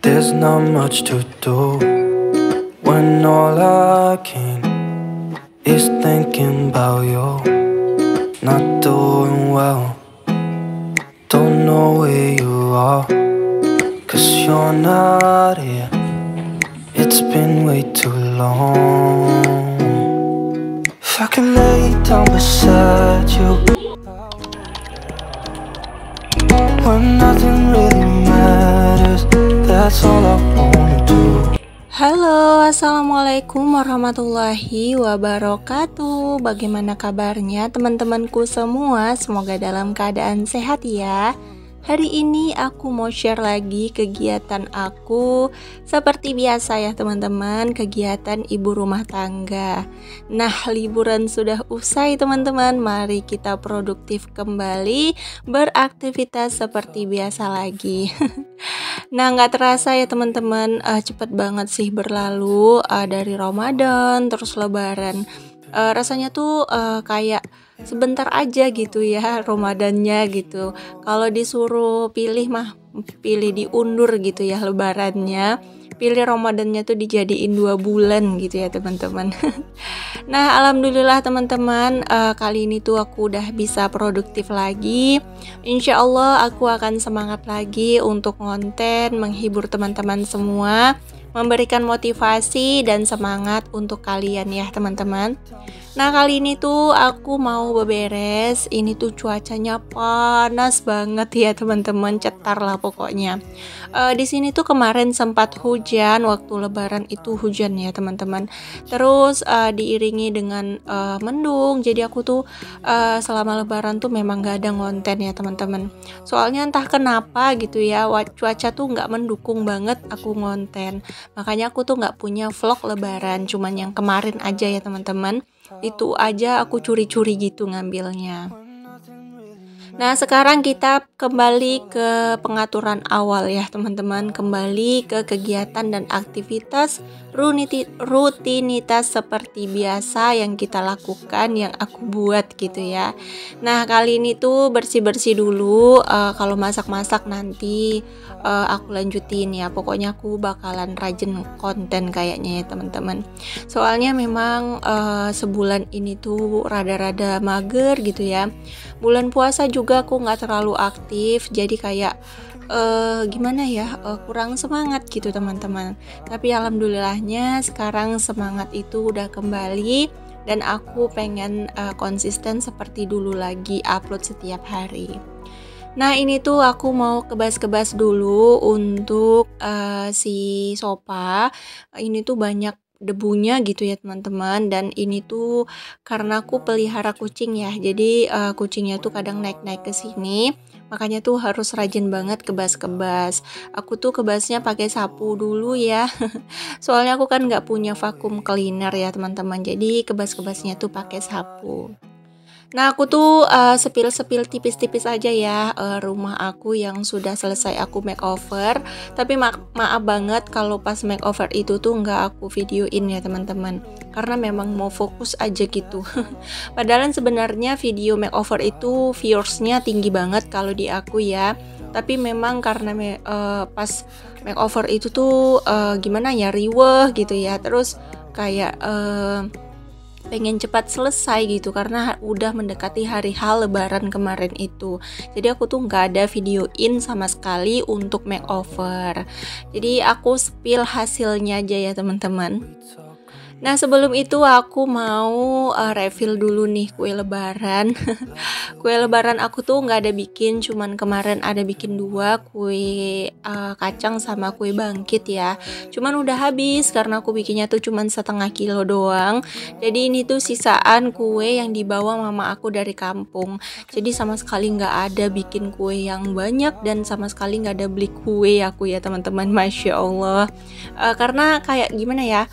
There's not much to do when all I can is thinking about you. Not doing well, don't know where you are, 'cause you're not here. It's been way too long. If I can lay down beside you when nothing really matters, that's all I wanna do. Halo, assalamualaikum warahmatullahi wabarakatuh. Bagaimana kabarnya teman-temanku semua? Semoga dalam keadaan sehat ya. Hari ini aku mau share lagi kegiatan aku. Seperti biasa ya teman-teman, kegiatan ibu rumah tangga. Nah, liburan sudah usai teman-teman. Mari kita produktif kembali, beraktivitas seperti biasa lagi. Nah, nggak terasa ya teman-teman, cepet banget sih berlalu, dari Ramadan terus Lebaran. Rasanya tuh kayak sebentar aja gitu ya Ramadannya gitu. Kalau disuruh pilih mah pilih diundur gitu ya Lebarannya. Pilih Ramadannya tuh dijadiin 2 bulan gitu ya teman-teman. Nah, alhamdulillah teman-teman, kali ini tuh aku udah bisa produktif lagi. Insya Allah aku akan semangat lagi untuk konten, menghibur teman-teman semua, memberikan motivasi dan semangat untuk kalian ya teman-teman. Nah, kali ini tuh aku mau beberes. Ini tuh cuacanya panas banget ya teman-teman, cetar lah pokoknya. Di sini tuh kemarin sempat hujan, waktu Lebaran itu hujan ya teman-teman. Terus diiringi dengan mendung. Jadi aku tuh selama Lebaran tuh memang gak ada konten ya teman-teman. Soalnya entah kenapa gitu ya, cuaca tuh nggak mendukung banget aku konten. Makanya aku tuh nggak punya vlog Lebaran, cuman yang kemarin aja ya teman-teman. Itu aja aku curi-curi gitu ngambilnya. Nah, sekarang kita kembali ke pengaturan awal ya teman-teman. Kembali ke kegiatan dan aktivitas rutinitas seperti biasa yang kita lakukan, yang aku buat gitu ya. Nah, kali ini tuh bersih-bersih dulu. Kalau masak-masak nanti aku lanjutin ya. Pokoknya aku bakalan rajin konten kayaknya ya teman-teman. Soalnya memang sebulan ini tuh rada-rada mager gitu ya. Bulan puasa juga aku nggak terlalu aktif, jadi kayak gimana ya, kurang semangat gitu teman-teman. Tapi alhamdulillahnya sekarang semangat itu udah kembali dan aku pengen konsisten seperti dulu lagi, upload setiap hari. Nah, ini tuh aku mau kebas-kebas dulu untuk si sofa. Ini tuh banyak debunya gitu ya teman-teman, dan ini tuh karena aku pelihara kucing ya, jadi kucingnya tuh kadang naik-naik ke sini, makanya tuh harus rajin banget kebas-kebas. Aku tuh kebasnya pakai sapu dulu ya. Soalnya aku kan nggak punya vacuum cleaner ya teman-teman, jadi kebas-kebasnya tuh pakai sapu. Nah, aku tuh sepil-sepil tipis-tipis aja ya rumah aku yang sudah selesai aku makeover. Tapi maaf banget kalau pas makeover itu tuh nggak aku videoin ya teman-teman, karena memang mau fokus aja gitu. Padahal sebenarnya video makeover itu viewersnya tinggi banget kalau di aku ya. Tapi memang karena pas makeover itu tuh gimana ya, riweh gitu ya. Terus kayak pengen cepat selesai gitu karena udah mendekati hari H Lebaran kemarin itu. Jadi aku tuh nggak ada videoin sama sekali untuk makeover. Jadi aku spill hasilnya aja ya teman-teman. Nah, sebelum itu aku mau refill dulu nih kue lebaran. Kue lebaran aku tuh nggak ada bikin, cuman kemarin ada bikin 2, kue kacang sama kue bangkit ya. Cuman udah habis karena aku bikinnya tuh cuman 1/2 kilo doang. Jadi ini tuh sisaan kue yang dibawa mama aku dari kampung. Jadi sama sekali nggak ada bikin kue yang banyak dan sama sekali nggak ada beli kue aku ya teman-teman. Masya Allah. Karena kayak gimana ya,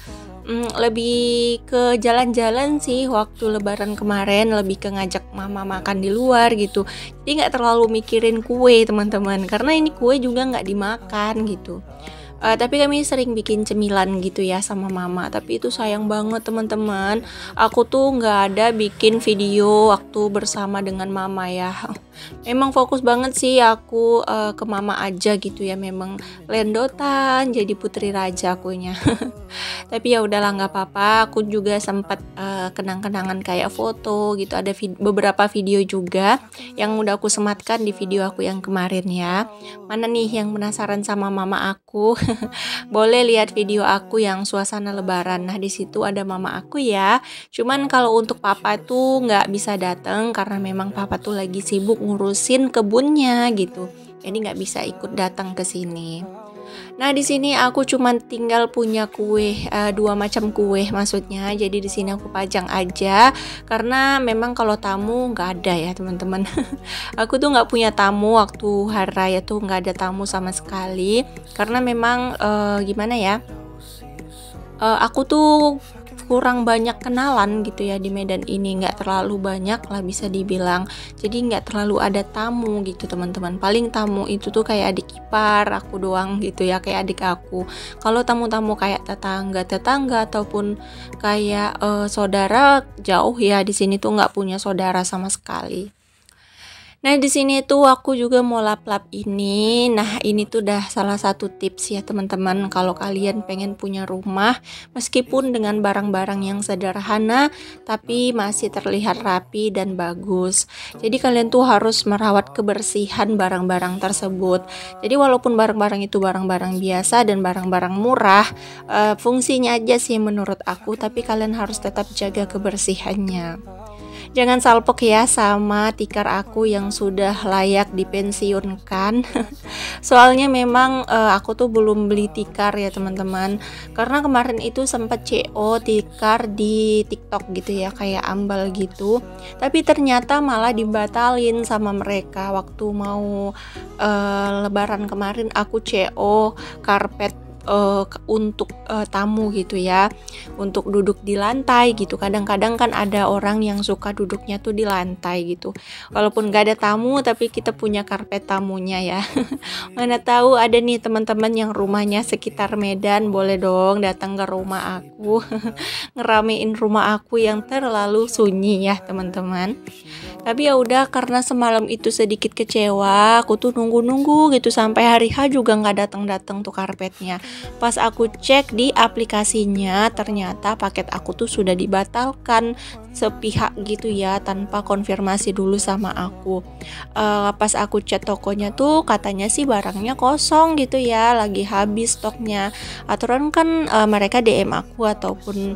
lebih ke jalan-jalan sih waktu Lebaran kemarin, lebih ke ngajak mama makan di luar gitu. Jadi nggak terlalu mikirin kue teman-teman, karena ini kue juga nggak dimakan gitu. Tapi kami sering bikin cemilan gitu ya sama mama. Tapi itu sayang banget teman-teman. Aku tuh nggak ada bikin video waktu bersama dengan mama ya. Memang fokus banget sih aku ke mama aja gitu ya. Memang lendotan jadi putri raja akunya. Tapi ya udahlah nggak apa-apa. Aku juga sempat kenang-kenangan kayak foto gitu. Ada beberapa video juga yang udah aku sematkan di video aku yang kemarin ya. Mana nih yang penasaran sama mama aku? Boleh lihat video aku yang suasana lebaran. Nah, di situ ada mama aku ya. Cuman kalau untuk papa tuh nggak bisa datang karena memang papa tuh lagi sibuk ngurusin kebunnya gitu. Jadi nggak bisa ikut datang ke sini. Nah, di sini aku cuman tinggal punya kue, 2 macam kue maksudnya. Jadi di sini aku pajang aja karena memang kalau tamu nggak ada ya teman-teman. Aku tuh nggak punya tamu waktu hari raya tuh, nggak ada tamu sama sekali karena memang gimana ya? Aku tuh kurang banyak kenalan gitu ya di Medan ini, nggak terlalu banyak lah bisa dibilang, jadi nggak terlalu ada tamu gitu teman-teman. Paling tamu itu tuh kayak adik ipar aku doang gitu ya, kayak adik aku. Kalau tamu-tamu kayak tetangga ataupun kayak saudara jauh ya, di sini tuh nggak punya saudara sama sekali. Nah, di sini tuh aku juga mau lap-lap ini. Nah, ini tuh udah salah satu tips ya teman-teman, kalau kalian pengen punya rumah meskipun dengan barang-barang yang sederhana tapi masih terlihat rapi dan bagus. Jadi kalian tuh harus merawat kebersihan barang-barang tersebut. Jadi walaupun barang-barang itu barang-barang biasa dan barang-barang murah, fungsinya aja sih menurut aku, tapi kalian harus tetap jaga kebersihannya. Jangan salpok ya sama tikar aku yang sudah layak dipensiunkan. Soalnya memang aku tuh belum beli tikar ya teman-teman. Karena kemarin itu sempat CO tikar di TikTok gitu ya, kayak ambal gitu. Tapi ternyata malah dibatalin sama mereka waktu mau lebaran kemarin. Aku CO karpet untuk tamu gitu ya, untuk duduk di lantai gitu. Kadang-kadang kan ada orang yang suka duduknya tuh di lantai gitu, walaupun gak ada tamu tapi kita punya karpet tamunya ya. Mana tahu ada nih teman-teman yang rumahnya sekitar Medan, boleh dong datang ke rumah aku. Ngeramein rumah aku yang terlalu sunyi ya teman-teman. Tapi ya udah, karena semalam itu sedikit kecewa, aku tuh nunggu-nunggu gitu sampai hari H juga nggak datang-datang tuh karpetnya. Pas aku cek di aplikasinya, ternyata paket aku tuh sudah dibatalkan sepihak gitu ya, tanpa konfirmasi dulu sama aku. Pas aku chat tokonya tuh katanya sih barangnya kosong gitu ya, lagi habis stoknya. Aturan kan mereka DM aku ataupun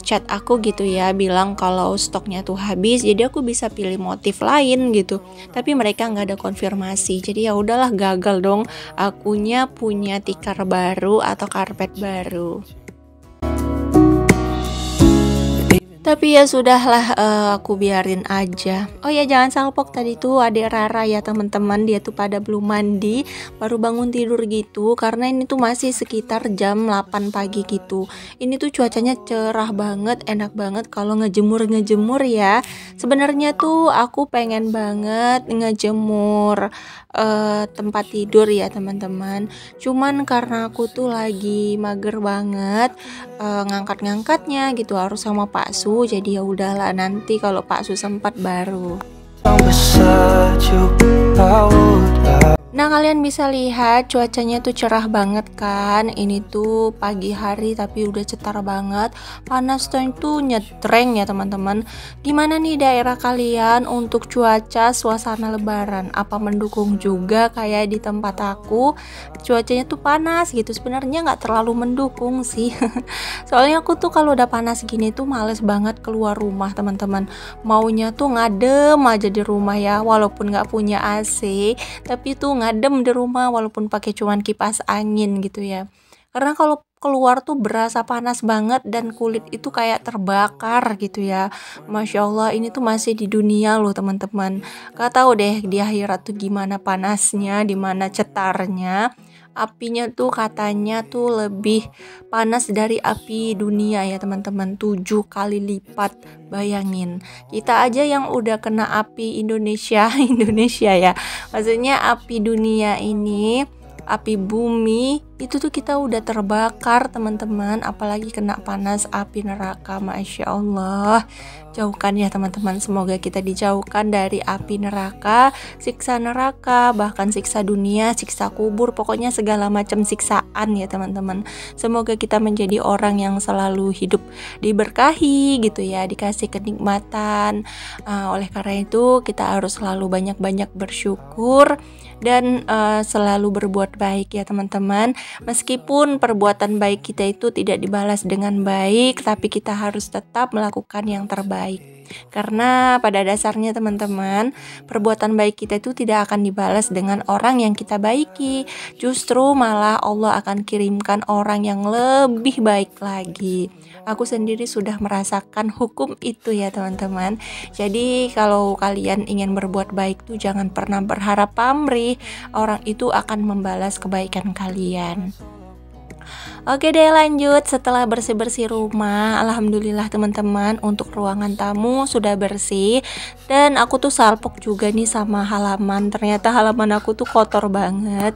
chat aku gitu ya, bilang kalau stoknya tuh habis, jadi aku bisa pilih motif lain gitu. Tapi mereka nggak ada konfirmasi, jadi ya udahlah, gagal dong akunya punya tikar baru atau karpet baru. Tapi ya sudahlah, aku biarin aja. Oh ya, jangan salpok, tadi tuh adik Rara ya teman-teman, dia tuh pada belum mandi, baru bangun tidur gitu. Karena ini tuh masih sekitar jam 8 pagi gitu. Ini tuh cuacanya cerah banget, enak banget kalau ngejemur ya. Sebenarnya tuh aku pengen banget ngejemur tempat tidur ya teman-teman. Cuman karena aku tuh lagi mager banget ngangkat-ngangkatnya gitu, harus sama Pak Su. Jadi ya udahlah, nanti kalau Pak Su sempat baru. Nah, kalian bisa lihat cuacanya tuh cerah banget kan. Ini tuh pagi hari tapi udah cetar banget. Panas tuh nyetreng ya teman-teman. Gimana nih daerah kalian untuk cuaca suasana lebaran? Apa mendukung juga kayak di tempat aku? Cuacanya tuh panas gitu. Sebenarnya nggak terlalu mendukung sih. Soalnya aku tuh kalau udah panas gini tuh males banget keluar rumah teman-teman. Maunya tuh ngadem aja di rumah ya, walaupun nggak punya AC. Tapi tuh ngadem di rumah walaupun pakai cuman kipas angin gitu ya. Karena kalau keluar tuh berasa panas banget dan kulit itu kayak terbakar gitu ya. Masya Allah, ini tuh masih di dunia loh teman-teman. Gak tahu deh di akhirat tuh gimana panasnya, dimana cetarnya. Apinya tuh katanya tuh lebih panas dari api dunia ya teman-teman, 7 kali lipat. Bayangin, kita aja yang udah kena api Indonesia ya, maksudnya api dunia ini, api bumi itu tuh kita udah terbakar teman-teman, apalagi kena panas api neraka. Masya Allah, jauhkan ya teman-teman, semoga kita dijauhkan dari api neraka, bahkan siksa dunia, siksa kubur, pokoknya segala macam siksaan ya teman-teman. Semoga kita menjadi orang yang selalu hidup diberkahi gitu ya, dikasih kenikmatan. Oleh karena itu kita harus selalu banyak-banyak bersyukur dan selalu berbuat baik ya teman-teman. Meskipun perbuatan baik kita itu tidak dibalas dengan baik, tapi kita harus tetap melakukan yang terbaik. Karena pada dasarnya teman-teman, perbuatan baik kita itu tidak akan dibalas dengan orang yang kita baiki. Justru malah Allah akan kirimkan orang yang lebih baik lagi. Aku sendiri sudah merasakan hukum itu ya teman-teman. Jadi kalau kalian ingin berbuat baik tuh jangan pernah berharap pamrih orang itu akan membalas kebaikan kalian. Oke deh, lanjut. Setelah bersih-bersih rumah, alhamdulillah teman-teman, untuk ruangan tamu sudah bersih. Dan aku tuh salpok juga nih sama halaman. Ternyata halaman aku tuh kotor banget.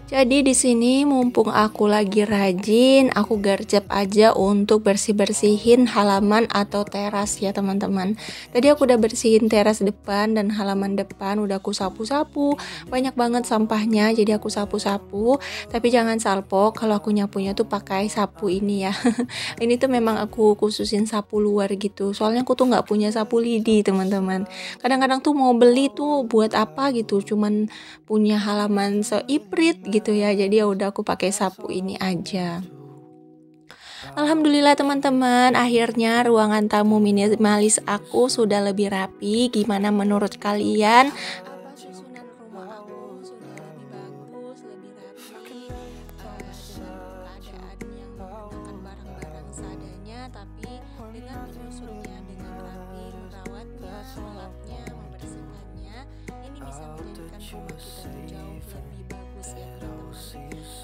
Jadi di sini mumpung aku lagi rajin, aku gercep aja untuk bersih-bersihin halaman atau teras ya teman-teman. Tadi aku udah bersihin teras depan dan halaman depan, udah aku sapu-sapu. Banyak banget sampahnya, jadi aku sapu-sapu. Tapi jangan salpok, kalau aku nyapunya tuh pakai sapu ini ya. Ini tuh memang aku khususin sapu luar gitu. Soalnya aku tuh nggak punya sapu lidi teman-teman. Kadang-kadang tuh mau beli tuh buat apa gitu, cuman punya halaman seiprit gitu ya, jadi ya udah aku pakai sapu ini aja. Alhamdulillah teman-teman, akhirnya ruangan tamu minimalis aku sudah lebih rapi. Gimana menurut kalian? Apa susunan rumah aku sudah lebih bagus, lebih rapi, dengan keadaan yang menggunakan barang-barang seadanya, tapi dengan menyusunnya dengan rapi, merawatnya, melapnya, membersihkannya, ini bisa menjadikan rumah kita jauh lebih bagus ya teman-teman.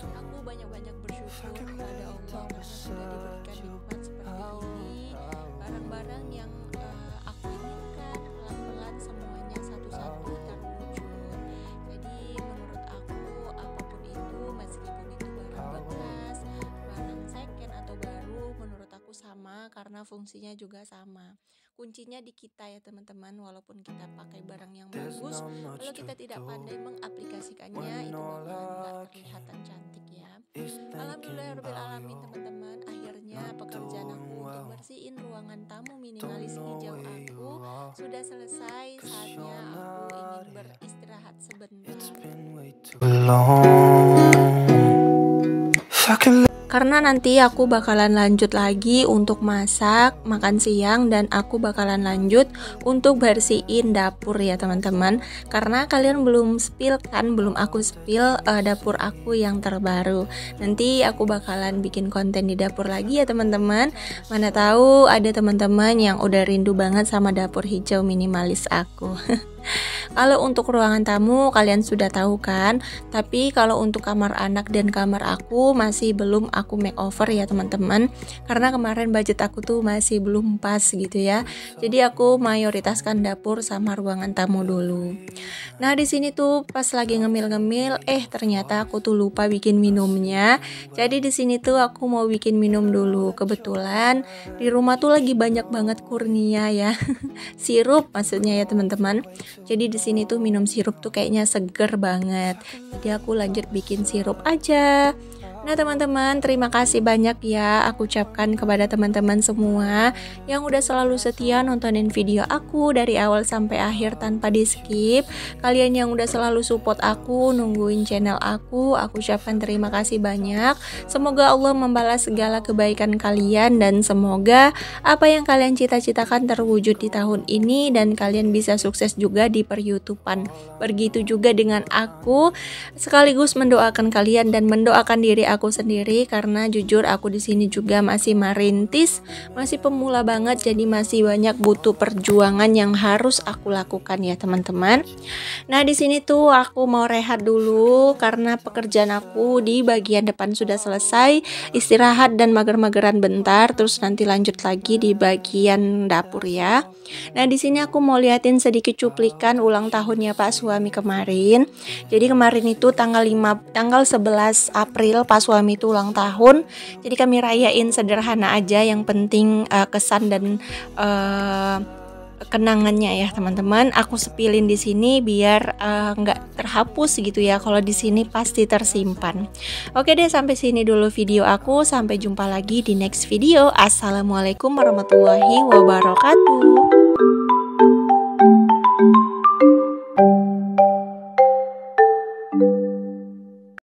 Aku banyak-banyak bersyukur kepada Allah karena sudah diberikan nikmat seperti ini. Barang-barang yang aku inginkan pelan-pelan semuanya satu-satu terwujud. Jadi menurut aku apapun itu, meskipun itu barang bekas, barang second atau baru, menurut aku sama karena fungsinya juga sama. Kuncinya di kita ya teman-teman, walaupun kita pakai barang yang bagus, kalau kita tidak pandai mengaplikasikannya, itu bakalan gak kelihatan cantik ya. Alhamdulillahirrahmanirrahim teman-teman, akhirnya pekerjaan aku untuk bersihin ruangan tamu minimalis hijau aku sudah selesai. Saatnya aku ingin beristirahat sebentar. Karena nanti aku bakalan lanjut lagi untuk masak, makan siang, dan aku bakalan lanjut untuk bersihin dapur ya teman-teman. Karena kalian belum spill kan, belum aku spill dapur aku yang terbaru. Nanti aku bakalan bikin konten di dapur lagi ya teman-teman. Mana tahu ada teman-teman yang udah rindu banget sama dapur hijau minimalis aku. Kalau untuk ruangan tamu kalian sudah tahu kan, tapi kalau untuk kamar anak dan kamar aku masih belum aku makeover ya teman-teman, karena kemarin budget aku tuh masih belum pas gitu ya. Jadi aku mayoritaskan dapur sama ruangan tamu dulu. Nah di sini tuh pas lagi ngemil-ngemil, ternyata aku tuh lupa bikin minumnya. Jadi di sini tuh aku mau bikin minum dulu. Kebetulan di rumah tuh lagi banyak banget kurnia ya, sirup maksudnya ya teman-teman. Jadi di sini tuh minum sirup tuh kayaknya seger banget. Jadi aku lanjut bikin sirup aja. Nah teman-teman, terima kasih banyak ya aku ucapkan kepada teman-teman semua yang udah selalu setia nontonin video aku dari awal sampai akhir tanpa di skip. Kalian yang udah selalu support aku, nungguin channel aku ucapkan terima kasih banyak. Semoga Allah membalas segala kebaikan kalian dan semoga apa yang kalian cita-citakan terwujud di tahun ini dan kalian bisa sukses juga di per-YouTubean. Begitu juga dengan aku, sekaligus mendoakan kalian dan mendoakan diri aku sendiri karena jujur aku di sini juga masih merintis, masih pemula banget, jadi masih banyak butuh perjuangan yang harus aku lakukan ya teman-teman. Nah di sini tuh aku mau rehat dulu karena pekerjaan aku di bagian depan sudah selesai, istirahat dan mager-mageran bentar, terus nanti lanjut lagi di bagian dapur ya. Nah di sini aku mau liatin sedikit cuplikan ulang tahunnya Pak suami kemarin. Jadi kemarin itu tanggal 11 April Pak suami itu ulang tahun. Jadi kami rayain sederhana aja, yang penting kesan dan kenangannya ya teman-teman. Aku sepilin di sini biar nggak terhapus gitu ya. Kalau di sini pasti tersimpan. Oke deh, sampai sini dulu video aku. Sampai jumpa lagi di next video. Assalamualaikum warahmatullahi wabarakatuh.